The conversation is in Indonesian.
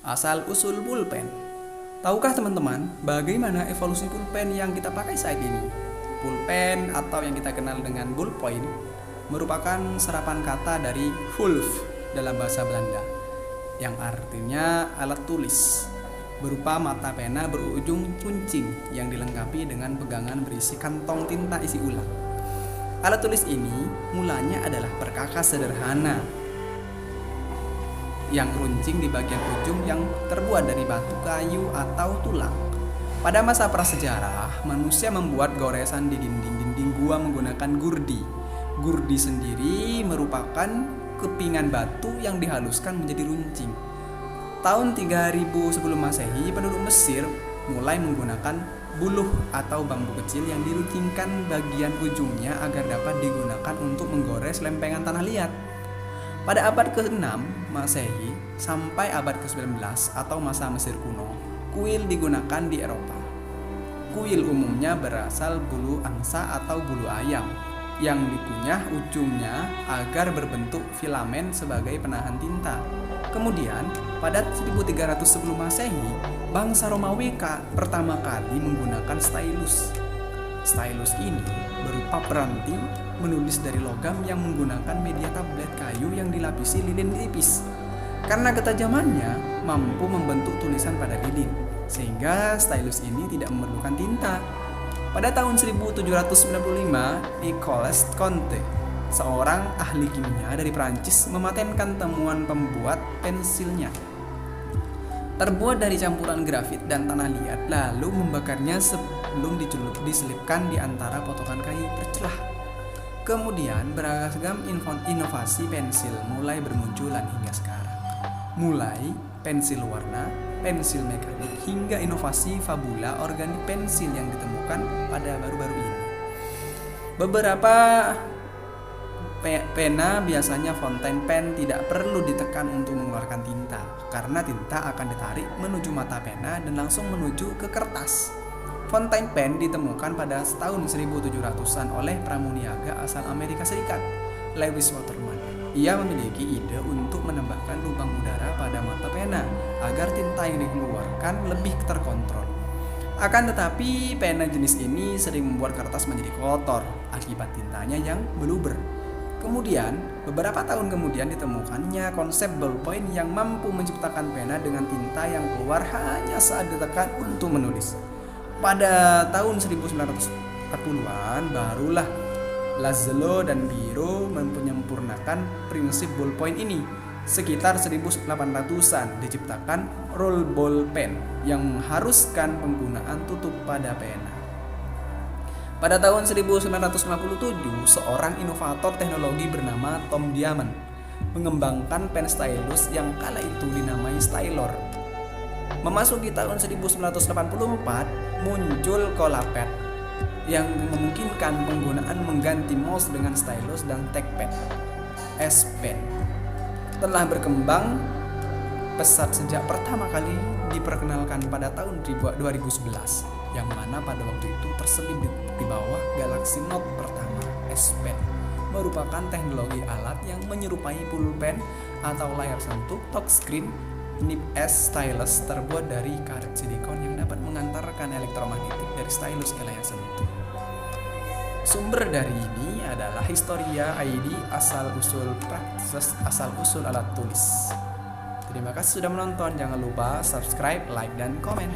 Asal-usul pulpen. Tahukah teman-teman bagaimana evolusi pulpen yang kita pakai saat ini? Pulpen atau yang kita kenal dengan ballpoint merupakan serapan kata dari vulf dalam bahasa Belanda yang artinya alat tulis, berupa mata pena berujung runcing yang dilengkapi dengan pegangan berisi kantong tinta isi ulang. Alat tulis ini mulanya adalah perkakas sederhana yang runcing di bagian ujung yang terbuat dari batu, kayu, atau tulang. Pada masa prasejarah, manusia membuat goresan di dinding-dinding gua menggunakan gurdi. Gurdi sendiri merupakan kepingan batu yang dihaluskan menjadi runcing. Tahun 3000 sebelum Masehi, penduduk Mesir mulai menggunakan buluh atau bambu kecil yang diruncingkan bagian ujungnya agar dapat digunakan untuk menggores lempengan tanah liat. Pada abad ke-6 Masehi sampai abad ke-19 atau masa Mesir kuno, kuil digunakan di Eropa. Kuil umumnya berasal bulu angsa atau bulu ayam yang dikunyah ujungnya agar berbentuk filamen sebagai penahan tinta. Kemudian, pada 1300 sebelum Masehi, bangsa Romawi pertama kali menggunakan stylus. Stylus ini berupa peranti menulis dari logam yang menggunakan media tablet kayu yang dilapisi lilin tipis. Karena ketajamannya mampu membentuk tulisan pada lilin, sehingga stylus ini tidak memerlukan tinta. Pada tahun 1795, Nicolas Conte, seorang ahli kimia dari Prancis, mematenkan temuan pembuat pensilnya. Terbuat dari campuran grafit dan tanah liat, lalu membakarnya sebelum diselipkan di antara potongan kayu bercelah. Kemudian beragam inovasi pensil mulai bermunculan hingga sekarang. Mulai pensil warna, pensil mekanik, hingga inovasi fabula organik pensil yang ditemukan pada baru-baru ini. Beberapa pena, biasanya fountain pen, tidak perlu ditekan untuk mengeluarkan tinta karena tinta akan ditarik menuju mata pena dan langsung menuju ke kertas. Fountain pen ditemukan pada tahun 1700-an oleh pramuniaga asal Amerika Serikat, Lewis Waterman. Ia memiliki ide untuk menambahkan lubang udara pada mata pena agar tinta yang dikeluarkan lebih terkontrol. Akan tetapi, pena jenis ini sering membuat kertas menjadi kotor akibat tintanya yang meluber. Kemudian, beberapa tahun kemudian ditemukannya konsep ballpoint yang mampu menciptakan pena dengan tinta yang keluar hanya saat ditekan untuk menulis. Pada tahun 1940-an, barulah Laszlo dan Biro menyempurnakan prinsip ballpoint ini. Sekitar 1800-an diciptakan roll ball pen yang mengharuskan penggunaan tutup pada pena. Pada tahun 1957, seorang inovator teknologi bernama Tom Diamond mengembangkan pen stylus yang kala itu dinamai stylor. Memasuki tahun 1984, muncul Colapad yang memungkinkan penggunaan mengganti mouse dengan stylus dan trackpad S Pen. Telah berkembang pesat sejak pertama kali diperkenalkan pada tahun 2011, yang mana pada waktu itu terselip di bawah Galaxy Note pertama S Pen. Merupakan teknologi alat yang menyerupai pulpen atau layar sentuh touchscreen. Nib S stylus terbuat dari karet silikon yang dapat mengantarkan elektromagnetik dari stylus ke layar sentuh. Sumber dari ini adalah Historia ID asal-usul alat tulis. Terima kasih sudah menonton. Jangan lupa subscribe, like, dan komen.